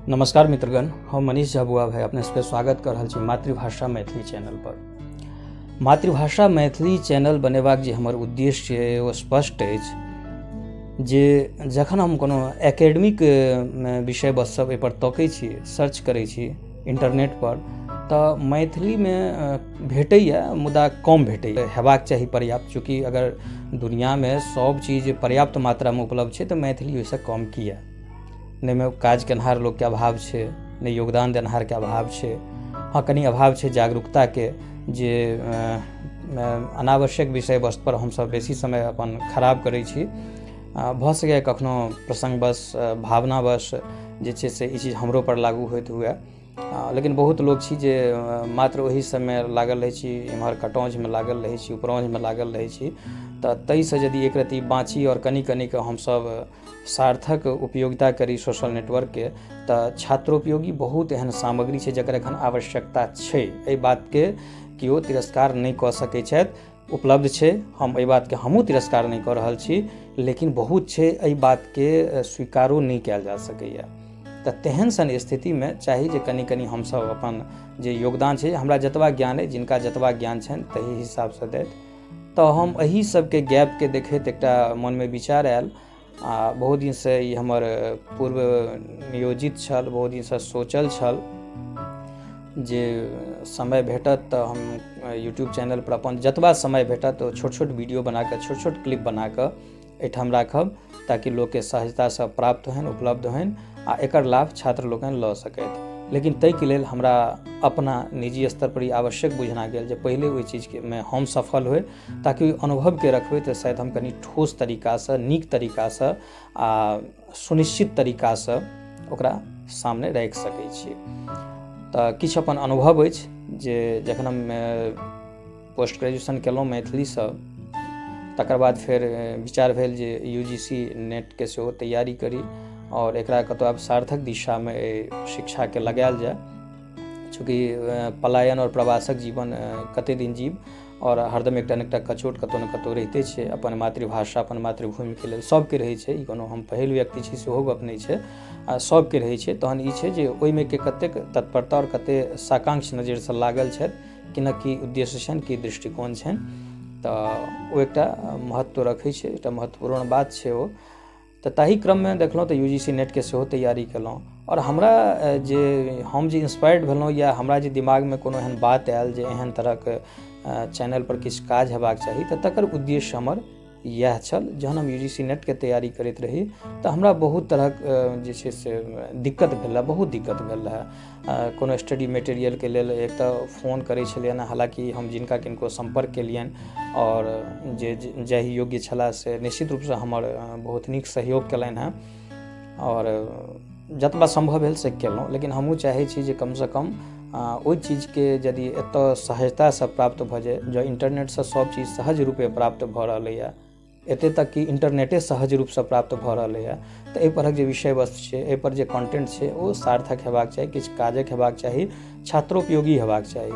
नमस्कार मित्रगण, हम मनीष झा बुआ भाई अपने सबके स्वागत कर रहल छी मातृभाषा मैथिली चैनल पर। मातृभाषा मैथिली चैनल बनेबाक जे हमर उद्देश्य छै ओ स्पष्ट अछि जे जखन हम कोनो एकेडमिक विषय वस्तु सब एहि पर तकै छी, सर्च करै छी इंटरनेट पर, तऽ मैथिलीमे भेटैए मुदा कम भेटैए, हेबाक चाही पर्याप्त। चूँकि अगर दुनियामे सब चीज़ पर्याप्त मात्रामे उपलब्ध छै तऽ मैथिली ओहिसँ कम किया। नहीं में काज केनहार लोग के अभाव छै, नहीं योगदान देनहार के अभाव छै। हाँ, कनी अभाव छै जागरूकता के, जे अनावश्यक विषय वस्तु पर हमसब बेसी समय अपन खराब करै छी। भऽ सकै कखनो प्रसंगवश भावनावश जे छै से ई चीज हमरो पर लागू होइत हुए, लेकिन बहुत लोग छी जे मात्र वही समय लागल रहै छी, इम्हर कटौंजमे लागल रहै छी, उपरौंजमे लागल रहै छी। तऽ ताहिसँ यदि एक रत्ती बाँची और कनी कऽ हमसब सार्थक उपयोगिता करी सोशल नेटवर्कके, तऽ छात्रोपयोगी बहुत एहन सामग्री छै जकर एखन आवश्यकता छै। एहि बातके केओ तिरस्कार नहि कऽ सकै छथि। उपलब्ध छै, हम एहि बातके हमहूँ तिरस्कार नहि कऽ रहल छी, लेकिन बहुत छै, एहि बातके स्वीकारो नहि कयल जा सकैए। तऽ तेहन सन स्थितिमे चाही जे कनी हमसब अपन जे योगदान छै, हमरा जतबा ज्ञान अइ, जिनका जतबा ज्ञान छनि ताहि हिसाबसँ दैत। तऽ हम एही सबके गैपके देखैत एकटा मनमे विचार आयल, आ बहुत दिनसँ ई हमर पूर्व नियोजित छल, बहुत दिनसँ सोचल छल जे समय भेटत तऽ हम यूट्यूब चैनल पर अपन जतबा समय भेटत ओ छोट छोट वीडियो बनाकऽ, छोट छोट क्लिप बनाकऽ एहिठाम राखब, ताकि लोकके सहजतासँ प्राप्त होइन, उपलब्ध होइन आ एकर लाभ छात्र लोकनि लऽ सकथि। लेकिन ताहिके लेल हमरा अपना निजी स्तर पर ई आवश्यक बुझना गेल जे पहिले ओहि चीजमे हम सफल होइ, ताकि ओहि अनुभवके रखबै तऽ शायद हम कनी ठोस तरीकासँ, नीक तरीकासँ आ सुनिश्चित तरीकासँ ओकरा सामने राखि सकै छी। तऽ किछु अपन अनुभव अछि जे जखन हम पोस्ट ग्रेजुएशन केलहुँ मैथिलीसँ, तकर बाद फिर विचार भेल जे UGC नेटके सेहो तैयारी करी और एकरा कतौ आब सार्थक दिशामे शिक्षाके लगायल जाय। चूँकि पलायन और प्रवासक जीवन कते दिन जीव, और हरदम एकटा ने एकटा कचोट कतौ ने कतौ रहिते छै। अपन मातृभाषा, अपन मातृभूमिके लेल सबके रहै छै, ई कोनो हम पहिल व्यक्ति छी सेहो गप नहि छै, सबके रहै छै। तहन ई छै जे ओहिमे के कतेक तत्परता और कते साकांक्ष नजरिसँ लागल छथि, कि न की उद्देश्य छनि, की दृष्टिकोण छनि, तऽ ओ एकटा महत्व रखै छै, एकटा महत्वपूर्ण बात छै ओ। तऽ ताहि क्रममे देखलहुँ तऽ UGC नेटके सेहो तैयारी केलहुँ, और हमरा जे हम जे इंस्पायर्ड भेलहुँ, या हमरा जे दिमागमे कोनो एहन बात आयल जे एहन तरहक चैनल पर किछु काज हेबाक चाही, तऽ तकर उद्देश्य हमर इएह छल। जहन हम UGC नेटके तैयारी करैत रही तऽ हमरा बहुत तरहक जे छै से दिक्कत भेल रहए, बहुत दिक्कत भेल रहए। कोनो स्टडी मटेरियलके लेल एक तऽ फ़ोन करै छलियनि, हालाँकि हम जिनका किनको सम्पर्क केलियनि और जे जाहि योग्य छलाह से निश्चित रूपसँ हमर बहुत नीक सहयोग केलनि हेँ, और जतबा संभव भेल से केलहुँ। लेकिन हमहूँ चाहै छी जे कमसँ कम ओहि चीजके यदि एतऽ सहजतासँ प्राप्त भऽ जाय, जँ इंटरनेटसँ सब चीज सहज रूपे प्राप्त भऽ रहलैए, एते तक कि इंटरनेटे सहज रूपसँ प्राप्त भऽ रहलैए, तऽ एहि परक जे विषय वस्तु छै, एहि पर जे कंटेंट छै, ओ सार्थक हेबाक चाही, किछु काजक हेबाक चाही, छात्रोपयोगी हेबाक चाही।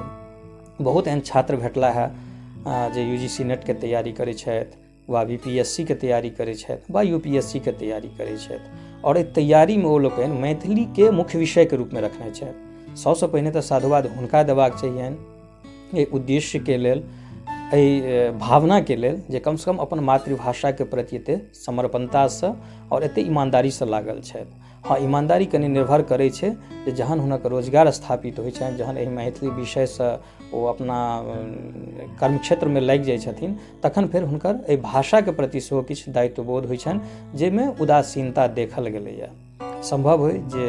बहुत एहन छात्र भेटला है जे UGC नेटके तैयारी करै छथि, वा BPSC के तैयारी करै छथि, वा UPSC के तैयारी करै छथि, और एहि तैयारीमे ओ लोकनि मैथिलीके मुख्य विषयके रूपमे रखने छथि। सबसँ पहिने तऽ साधुवाद हुनका देबाक चाहियनि एहि उद्देश्यके लेल, एहि भावनाके लेल जे कमसँ कम अपन मातृभाषाके प्रति एतेक समर्पणतासँ और एतेक ईमानदारीसँ लागल छथि। हाँ, ईमानदारी कनि निर्भर करै छै जे जहन हुनक रोजगार स्थापित होइ छनि, जहन एहि मैथिली विषयसँ ओ अपना कर्मक्षेत्रमे लागि जाइ छथिन, तखन फेर हुनकर एहि भाषाके प्रति सेहो किछु दायित्वबोध होइ छनि, जाहिमे उदासीनता देखल गेलैए। संभव होइ जे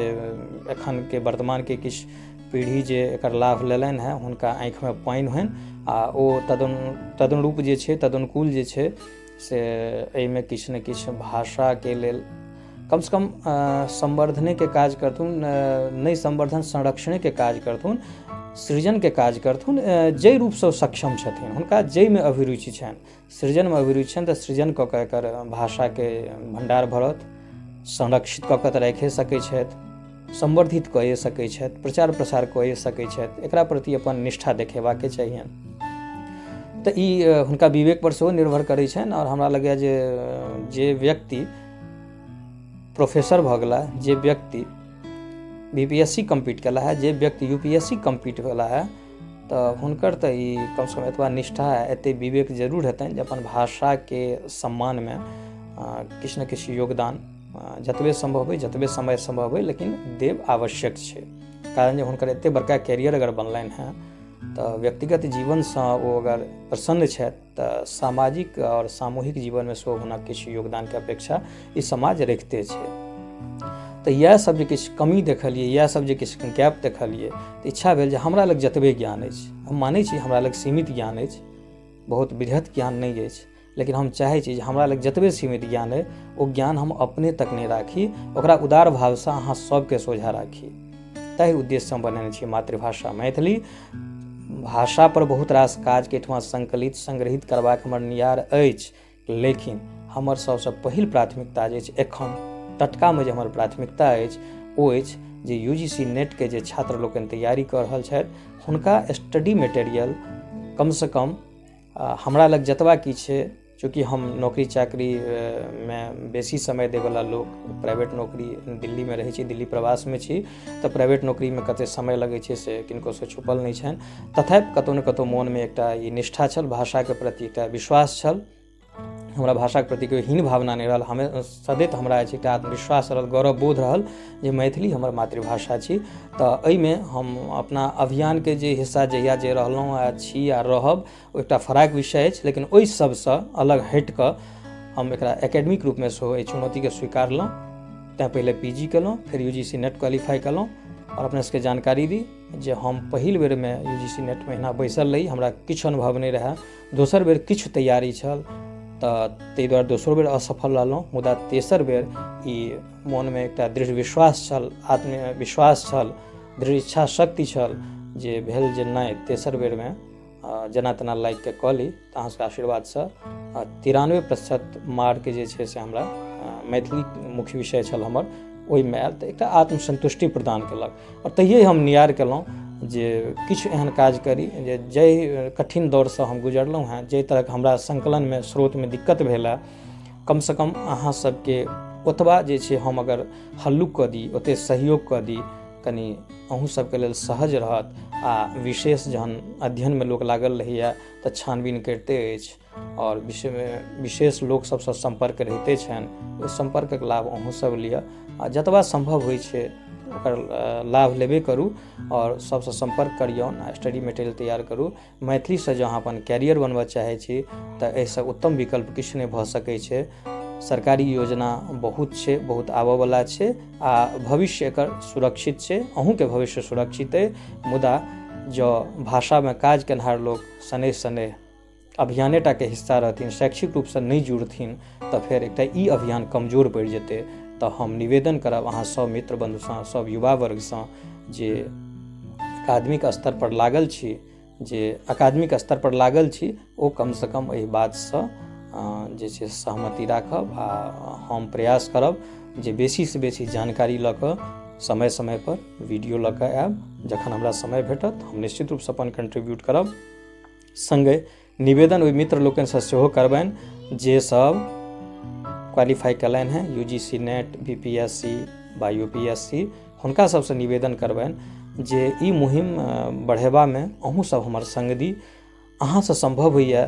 एखनके वर्तमानके किछु पीढ़ी जे एकर लाभ लेलनि हैं, हुनका आँखिमे पानि होनि, आ ओ तदनुरूप जे छै, तदनुकूल जे छै से एहिमे किछु ने किछु भाषाके लेल कमसँ कम संवर्धनेके काज करथुन, नहि संवर्धन संरक्षणेके काज करथुन, सृजनके काज करथुन। जाहि रूपसँ ओ सक्षम छथिन, हुनका जाहिमे अभिरुचि छनि, सृजनमे अभिरुचि छनि, तऽ सृजन कऽ कऽ एकर भाषाके भण्डार भरत, संरक्षित कऽ कऽ तऽ राखिए सकै छथि, संवर्धित कऽ सकै छथि, प्रचार प्रसार कऽ सकै छथि, एकरा प्रति अपन निष्ठा देखेबाके चाहियनि। तऽ ई हुनका विवेक पर सेहो निर्भर करै छनि। और हमरा लगैए जे व्यक्ति प्रोफेसर भऽ गेला, जे व्यक्ति बीपीएससी कम्पीट कला है, जे व्यक्ति यूपीएससी कम्पीट कला है तो हुनकर तो ई कम से कम एतबा निष्ठा एते विवेक जरूर हेतनि जे अपन भाषा के सम्मान में किछु न किछु योगदान जतबे संभव होइ, जतबे समय संभव होइ, लेकिन देव आवश्यक छै। कारण जे हुनकर एते बड़का कैरियर अगर बनलनि हैं तो व्यक्तिगत जीवन से वो अगर प्रसन्न छथि तो सामाजिक और सामूहिक जीवन में सेहो हुनक किछु योगदान के अपेक्षा ई समाज रखते छै। तो यह सब जे किछु कमी देखलिए, यह सब जे किछु गैप देखलिए, तो इच्छा भेल जे हमरा लग जतबे ज्ञान अछि, हम मानै छी हमरा लग सीमित ज्ञान अछि, बहुत बृहत ज्ञान नहीं अछि, लेकिन हम चाहै छी जे हमरा लग जतबे सीमित ज्ञान अइ ओ ज्ञान हम अपने तक नहीं राखी, ओकरा उदार भाव से अहाँ सबके सोझा राखी। ताहि उद्देश्य हम बनेने छी मातृभाषा मैथिली। भाषा पर बहुत रास काज के एहिठमा संकलित संग्रहित करबाक हमर नियार अछि, लेकिन हमर सबसे पहिल प्राथमिकता जे अछि एखन टटका में जे हमर प्राथमिकता अछि ओ अछि जे यूजीसी नेट के जे छात्र लोकनि तैयारी कर रहल छथि हुनका स्टडी मटेरियल कम से कम हमरा लग जतबा की छै, चूँकि हम नौकरी चाकरी में बेसी समय देवला लोग, प्राइवेट नौकरी दिल्ली में रहै छी, दिल्ली प्रवास में छी, तो प्राइवेट नौकरी में कते समय लगै छै से किनको से छुपल नहीं छनि। तथापि कतौ न कतौ मोन में एकटा ई निष्ठा छल, भाषा के प्रति एकटा विश्वास छल, हमरा भाषा के प्रति कोई हीन भावना नहीं रहल, हमें सदैत हमरा एकटा आत्मविश्वास रहल, गौरव बोध रहल जे मैथिली हमर मातृभाषा छी। तो एहिमे हम अपना अभियान के जे हिस्सा जहिया जे रहलहुँ आ छी आ रहब ओ एकटा फराक विषय अछि, लेकिन ओहि सबसँ अलग हटि कऽ हम एकरा एकेडमिक रूप में सेहो एहि चुनौती के स्वीकारलहुँ। तैँ पहिले पीजी केलहुँ, फिर यूजीसी नेट क्वालिफाई केलहुँ, और अपने सबके जानकारी दी जे हम पहिल बेर में यूजीसी नेट में एहिना बैसल रही, हमरा किछु अनुभव नहीं रहै। दोसर बेर किछु तैयारी छल तऽ ताहि दुआरे दोसरो बेर असफल रहलहुँ, मुदा तेसर बेर ई मन में एकटा दृढ़ विश्वास छल, आत्मविश्वास छल, दृढ़ इच्छा शक्ति छल जे भेल जे नहि तेसर बेर में जेना तेना लागि के कऽ ली। तऽ अहाँ सबके आशीर्वाद से 93% मार्क जे छै से हमरा मैथिली मुख्य विषय छल हमर ओहिमे आयल, तऽ एकटा आत्मसंतुष्टि प्रदान केलक। और तहिये हम नियार केलहुँ जे किछु एहन काज करी जे जै कठिन दौर से हम गुजरलहुँ हैं, जै तरह हमरा संकलन में स्रोत में दिक्कत भेल है, कम से कम अहाँ सबके ओतबा जे छै हम अगर हल्लुक कऽ दी, ओते सहयोग कऽ दी, कनि अहूँ सबके लेल सहज रहत। आ विशेष जहन अध्ययन में लोक लागल रहैया तऽ छानबीन करिते अछि और विशेष लोक सबसँ संपर्क रहिते छनि, ओहि संपर्कक लाभ अहूँ सब लिअ आ जतबा संभव होइ छै ओकर लाभ लेबे करू और सबसँ संपर्क करियौन आ स्टडी मटेरियल तैयार करू। मैथिली से जँ अहाँ अपन कैरियर बनबऽ चाहै छी तऽ एहिसँ उत्तम विकल्प किछु नहि भऽ सकै छै। सरकारी योजना बहुत छै, बहुत आबऽवला छै आ भविष्य एकर सुरक्षित छै, अहूँके भविष्य सुरक्षित अइ। मुदा जँ भाषा में काज केनहार लोक शनैः शनैः अभियानेटा के हिस्सा रहथिन, शैक्षिक रूप से नहीं जुड़थिन, तऽ फेर एकटा ई अभियान कमजोर पड़ि जेतै। तऽ हम निवेदन करब अहाँ सब मित्र बंधुसँ, सब युवा वर्गसँ जे अकादमिक स्तर पर लागल छी ओ कम से कम एहि बातसँ जे छै सहमति राखब आ हम प्रयास करब जे बेसी से बेसी जानकारी लऽ कऽ समय समय पर वीडियो लऽ कऽ आयब। जखन हमरा समय भेटत हम निश्चित रूप से अपन कंट्रीब्यूट करब। संगे निवेदन ओहि मित्र लोकनिसँ सेहो करबनि जे सब क्वालिफाई कयलनि हैं यूजीसी नेट, बीपीएससी वा यूपीएससी, हुनका सबसँ निवेदन करबनि जे ई मुहिम बढ़ेबा में अहूँ सब हमर संग दी। अहाँसँ संभव होइए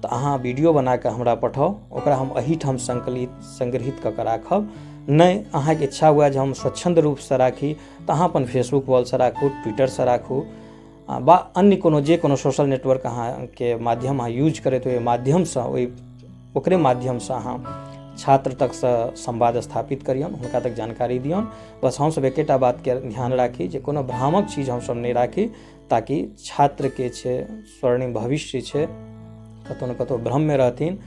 तऽ अहाँ वीडियो बना कऽ हमरा पठाउ, ओकरा हम एहिठाम संग्रहित कऽ कऽ राखब। नहि अहाँके इच्छा हुए जे हम स्वच्छंद रूप से राखी तऽ अहाँ अपन फेसबुक वॉल से राखू, ट्विटर से राखू वा अन्य कोनो सोशल नेटवर्क अहाँके माध्यम अहाँ यूज करैत ओहि माध्यमसँ ओकरे माध्यमसँ अहाँ छात्र तक से संवाद स्थापित करियौन, हुनका तक जानकारी दियौन। बस हमसब एकेटा बात के ध्यान राखी जे कोनो भ्रामक चीज हमसब नहीं राखी, ताकि छात्र के छै स्वर्णिम भविष्य छै कतौ न कतौ भ्रम में रहथिन।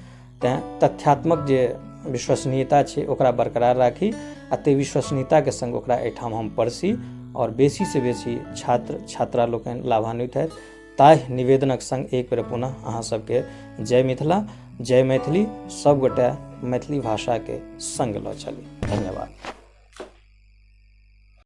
तैं तथ्यात्मक जे विश्वसनीयता छै ओकरा बरकरार राखी आ ताहि विश्वसनीयता के संग ओकरा एहिठाम हम परसी और बेसी से बेसी छात्र छात्रा लोकनि लाभान्वित हैत। ताहि निवेदनक संग एक बेर पुनः अहाँ सबके जय मिथिला, जय मैथिली। सब गोटे मैथिली भाषा के संग लऽ चली। धन्यवाद।